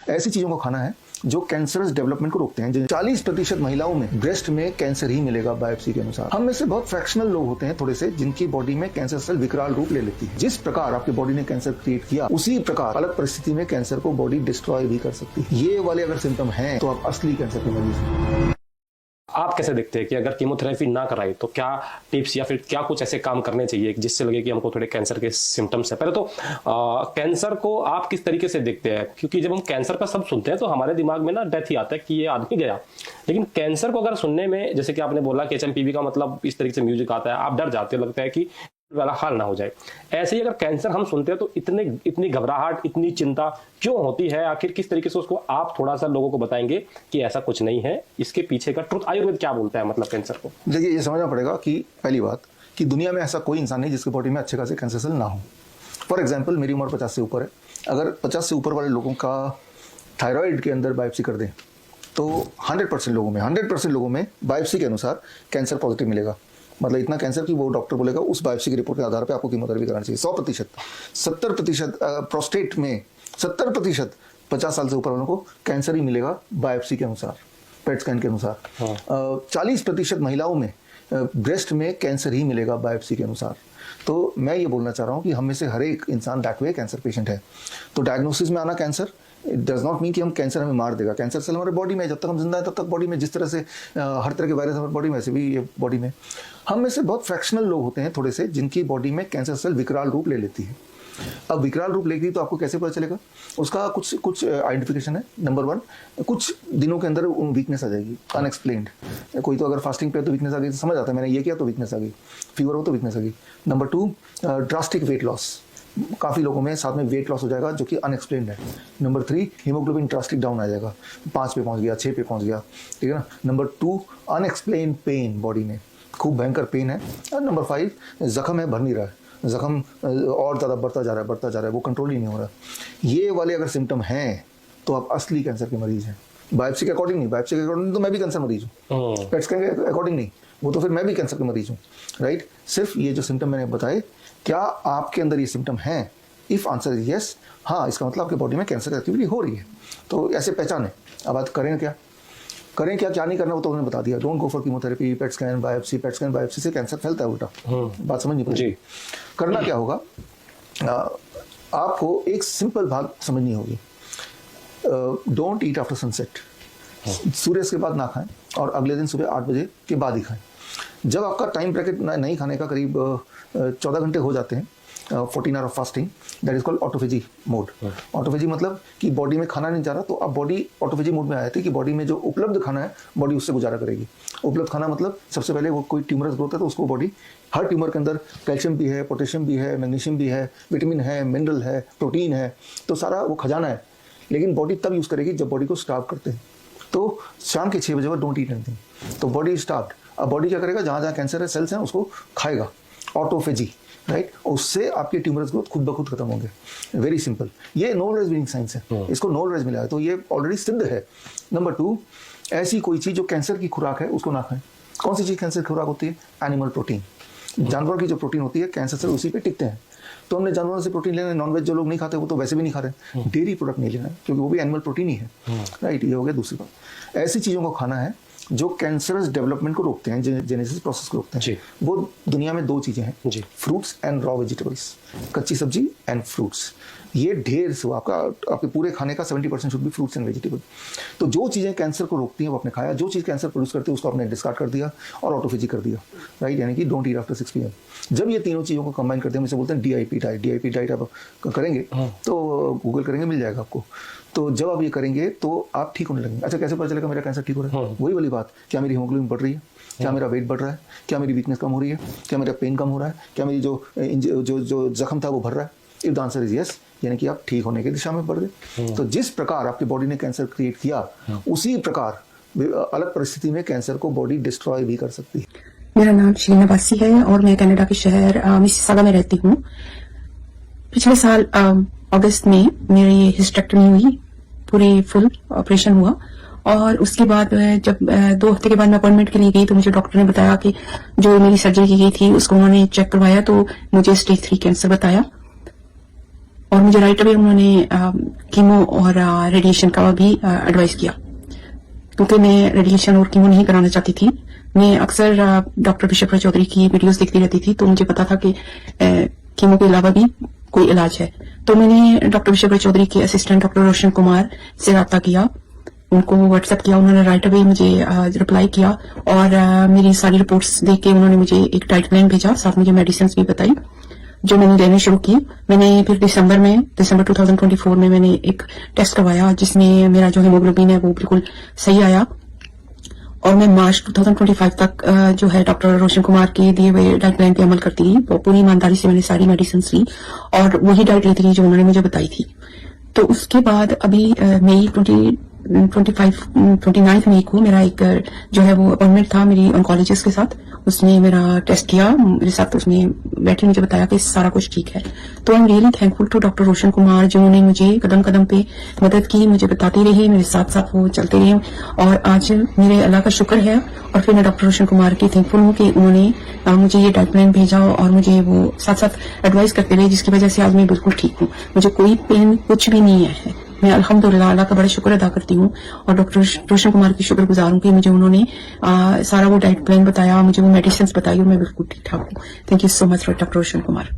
ऐसी चीजों को खाना है जो कैंसरस डेवलपमेंट को रोकते हैं। 40% महिलाओं में ब्रेस्ट में कैंसर ही मिलेगा बायोप्सी के अनुसार। हम में से बहुत फ्रैक्शनल लोग होते हैं थोड़े से जिनकी बॉडी में कैंसर सेल विकराल रूप ले लेती है। जिस प्रकार आपकी बॉडी ने कैंसर क्रिएट किया उसी प्रकार अलग परिस्थिति में कैंसर को बॉडी डिस्ट्रॉय भी कर सकती है। ये वाले अगर सिम्टम हैं तो आप असली कैंसर के मरीज हैं। आप कैसे देखते हैं कि अगर कीमोथेरेपी ना कराई तो क्या टिप्स या फिर क्या कुछ ऐसे काम करने चाहिए जिससे लगे कि हमको थोड़े कैंसर के सिम्टम्स है? पहले तो कैंसर को आप किस तरीके से देखते हैं? क्योंकि जब हम कैंसर का शब्द सुनते हैं तो हमारे दिमाग में ना डेथ ही आता है कि ये आदमी गया, लेकिन कैंसर को अगर सुनने में, जैसे कि आपने बोला कि HMPV का मतलब इस तरीके से म्यूजिक आता है, आप डर जाते, लगता है कि वाला हाल ना हो जाए। ऐसे ही अगर कैंसर हम सुनते हैं तो इतनी घबराहट, इतनी चिंता क्यों होती है? आखिर किस तरीके से उसको आप थोड़ा सा लोगों को बताएंगे कि ऐसा कुछ नहीं है, इसके पीछे का ट्रुथ आयुर्वेद क्या बोलता है मतलब कैंसर को? देखिए, ये समझना पड़ेगा कि पहली बात कि दुनिया में ऐसा कोई इंसान नहीं जिसकी बॉडी में अच्छे खासे कैंसर सेल ना हो। फॉर एग्जाम्पल, मेरी उम्र 50 से ऊपर है। अगर 50 से ऊपर वाले लोगों का थायराइड के अंदर बायोप्सी कर दें तो 100% लोगों में बायोप्सी के अनुसार कैंसर पॉजिटिव मिलेगा। मतलब इतना कैंसर कि वो डॉक्टर बोलेगा उस बायोप्सी की रिपोर्ट के आधार पे आपको कीमोथेरेपी करानी चाहिए। 100%, 70% प्रोस्टेट में 70% 50 साल से ऊपर वालों को कैंसर ही मिलेगा बायोप्सी के अनुसार, पेट स्कैन के अनुसार। 40% महिलाओं में ब्रेस्ट में कैंसर ही मिलेगा बायोप्सी के अनुसार। तो मैं ये बोलना चाह रहा हूँ कि हम में से हर एक इंसान दैट वे कैंसर पेशेंट है। तो डायग्नोसिस में आना cancer it does not mean कि हम कैंसर हमें मार देगा। कैंसर सेल हमारे बॉडी में, जब तक हम जिंदा है तब तक बॉडी में, जिस तरह से हर तरह के वायरस हमारे बॉडी में, ऐसे भी ये बॉडी में। हम में से बहुत फ्रैक्शनल लोग होते हैं थोड़े से जिनकी बॉडी में कैंसर सेल विकराल रूप ले लेती है। अब विकराल रूप लेगी तो आपको कैसे पता चलेगा? उसका कुछ आइडेंटिफिकेशन है। नंबर 1, कुछ दिनों के अंदर वीकनेस आ जाएगी अनएक्सप्लेन्ड। कोई तो अगर फास्टिंग पे तो वीकनेस आ गई तो समझ आता है मैंने ये किया तो वीकनेस आ गई, फीवर हो तो वीकनेस आ गई। नंबर 2, ड्रास्टिक वेट लॉस, काफ़ी लोगों में साथ में वेट लॉस हो जाएगा जो कि अनएक्सप्लेन्ड है। नंबर 3, हीमोग्लोबिन ड्रास्टिक डाउन आ जाएगा, 5 पे पहुंच गया, 6 पे पहुंच गया, ठीक है ना। नंबर 2, अनएक्सप्लेन्ड पेन, बॉडी में खूब भयंकर पेन है। और नंबर 5, जख्म है, भर नहीं रहा है, जख्म और ज़्यादा बढ़ता जा रहा है, वो कंट्रोल ही नहीं हो रहा। ये वाले अगर सिम्टम हैं तो आप असली कैंसर के मरीज हैं। बायोप्सी के अकॉर्डिंग नहीं, बायोप्सी के अकॉर्डिंग तो मैं भी कैंसर मरीज हूँ, पेट स्कैन के अकॉर्डिंग नहीं, वो तो फिर मैं भी कैंसर के मरीज हूँ, राइट। सिर्फ ये जो सिम्टम मैंने बताए, क्या आपके अंदर ये सिम्टम हैं? इफ़ आंसर इज यस, हाँ, इसका मतलब आपके बॉडी में कैंसर एक्टिविटी हो रही है। तो ऐसे पहचाने। अब बात करें क्या नहीं करना, वो तो उन्होंने बता दिया। Don't go for chemotherapy, PET scan biopsy से कैंसर फैलता है उल्टा। बात समझ नहीं पड़ी। करना क्या होगा? आपको एक सिंपल बात समझनी होगी। Don't eat after sunset. सूर्य के बाद ना खाएं और अगले दिन सुबह 8 बजे के बाद ही खाएं। जब आपका टाइम ब्रैकेट नहीं खाने का करीब 14 घंटे हो जाते हैं, 14 hour of fasting, that is called autophagy mode. Autophagy मतलब कि बॉडी में खाना नहीं जा रहा तो अब बॉडी ऑटोफेजी मोड में आया था कि बॉडी में जो उपलब्ध खाना है बॉडी उससे गुजारा करेगी। उपलब्ध खाना मतलब सबसे पहले वो कोई ट्यूमरस ग्रोथ है तो उसको बॉडी, हर ट्यूमर के अंदर कैल्शियम भी है, पोटेशियम भी है, मैग्नीशियम भी है, विटामिन है, मिनरल है, प्रोटीन है, तो सारा वो खजाना है। लेकिन बॉडी तब यूज़ करेगी जब बॉडी को स्टार्व करते हैं। तो शाम के 6 बजे बाद डोंट ईट एनीथिंग, तो बॉडी स्टार्व्ड। अब बॉडी क्या करेगा? जहाँ जहाँ कैंसर है, सेल्स हैं, उसको खाएगा, ऑटोफेजी, राइट। उससे आपके ट्यूमरस ग्रोथ खुद ब खुद खत्म होंगे। Very simple. ये नोबेल प्राइज विनिंग साइंस है, इसको नोबेल प्राइज मिला है, तो ये ऑलरेडी सिद्ध है। नंबर 2, ऐसी कोई चीज़ जो कैंसर की खुराक है उसको ना खाएं। कौन सी चीज़ कैंसर की खुराक होती है? Animal protein. जानवर की जो प्रोटीन होती है, कैंसर से उसी पे टिकते हैं। तो हमने जानवरों से प्रोटीन लेना है। नॉनवेज जो लोग नहीं खाते वो तो वैसे भी नहीं खा रहे। डेयरी प्रोडक्ट नहीं लेना है क्योंकि वो भी एनिमल प्रोटीन ही है, राइट। ये हो गया दूसरी बात। ऐसी चीज़ों को खाना है जो कैंसरस डेवलपमेंट को रोकते हैं, जेनेसिस प्रोसेस को रोकते हैं। वो दुनिया में 2 चीज़ें हैं, फ्रूट्स एंड रॉ वेजिटेबल्स, कच्ची सब्जी एंड फ्रूट्स। ये ढेर से आपके पूरे खाने का 70% should be fruits and vegetable. तो जो चीज़ें कैंसर को रोकती हैं वो आपने खाया, जो चीज़ कैंसर प्रोड्यूस करती है उसको आपने डिस्कार्ड कर दिया और ऑटोफेजी कर दिया, राइट। यानी कि डोंट ईट आफ्टर 6 PM। जब ये तीनों चीज़ों को कंबाइन करते हैं, हम इसे बोलते हैं DIP डाइट। DIP डाइट आप करेंगे तो गूगल करेंगे, मिल जाएगा आपको। तो जब आप ये करेंगे तो आप ठीक होने लगेंगे। अच्छा, कैसे पता चलेगा मेरा कैंसर ठीक हो रहा है? वही वाली बात, क्या मेरी हीमोग्लोबिन बढ़ रही है, क्या मेरा वेट बढ़ रहा है, क्या मेरी वीकनेस कम हो रही है, क्या मेरा पेन कम हो रहा है, क्या मेरी जो जख्म था वो भर रहा है? If the answer is yes, यानी कि आप ठीक होने की दिशा में बढ़ गए। तो जिस प्रकार आपकी बॉडी ने कैंसर क्रिएट किया उसी प्रकार अलग परिस्थिति में कैंसर को बॉडी डिस्ट्रॉय भी कर सकती है। मेरा नाम शीना बासी है और मैं कनाडा के शहर मिसिसागा में रहती हूँ। पिछले साल अगस्त में मेरी हिस्टेक्टमी हुई, पूरी फुल ऑपरेशन हुआ और उसके बाद जब 2 हफ्ते के बाद मैं अपॉइंटमेंट के लिए गई तो मुझे डॉक्टर ने बताया कि जो मेरी सर्जरी की गई थी उसको उन्होंने चेक करवाया तो मुझे स्टेज 3 कैंसर बताया। और मुझे राइट अवे उन्होंने कीमो और रेडिएशन का भी एडवाइस किया, क्योंकि मैं रेडिएशन और कीमो नहीं कराना चाहती थी। मैं अक्सर डॉक्टर विशव रॉय चौधरी की वीडियोस देखती रहती थी, तो मुझे पता था कि कीमो के अलावा भी कोई इलाज है। तो मैंने डॉक्टर विशव रॉय चौधरी के असिस्टेंट डॉक्टर रोशन कुमार से रब्ता किया, उनको व्हाट्सएप किया, उन्होंने राइट अवे मुझे रिप्लाई किया और मेरी सारी रिपोर्ट्स देख के उन्होंने मुझे एक डाइट प्लान भेजा, साथ मुझे मेडिसिन भी बताई जो मैंने लेने शुरू की। मैंने फिर दिसंबर 2024 में मैंने एक टेस्ट करवाया जिसमें मेरा जो हेमोग्लोबिन है वो बिल्कुल सही आया, और मैं मार्च 2025 तक जो है डॉक्टर रोशन कुमार के दिए हुए डाइट प्लान पे अमल करती रही। पूरी ईमानदारी से मैंने सारी मेडिसिन ली और वही डाइट लेती रही जो उन्होंने मुझे बताई थी। तो उसके बाद अभी मई 29 मई को मेरा एक जो है वो अपॉइंटमेंट था मेरी ऑन्कोलॉजिस्ट के साथ। उसने मेरा टेस्ट किया मेरे साथ, उसने बैठे मुझे बताया कि सारा कुछ ठीक है। तो I am really thankful to doctor Roshan Kumar, जिन्होंने मुझे कदम कदम पे मदद की, मुझे बताते रहे, मेरे साथ साथ वो चलते रहे, और आज मेरे अल्लाह का शुक्र है। और फिर मैं डॉक्टर रोशन कुमार की थैंकफुल हूँ कि उन्होंने मुझे ये डाइट प्लान भेजा और मुझे वो साथ साथ एडवाइस करते रहे, जिसकी वजह से आज मैं बिल्कुल ठीक हूँ। मुझे कोई पेन कुछ भी नहीं है। मैं अल्हम्दुलिल्लाह अल्लाह का बड़ा शुक्र अदा करती हूँ और डॉक्टर रोशन कुमार की शुक्रगुजार हूँ कि मुझे उन्होंने सारा वो डाइट प्लान बताया, मुझे वो मेडिसिन बताई और मैं बिल्कुल ठीक ठाक हूँ। Thank you so much doctor Roshan Kumar.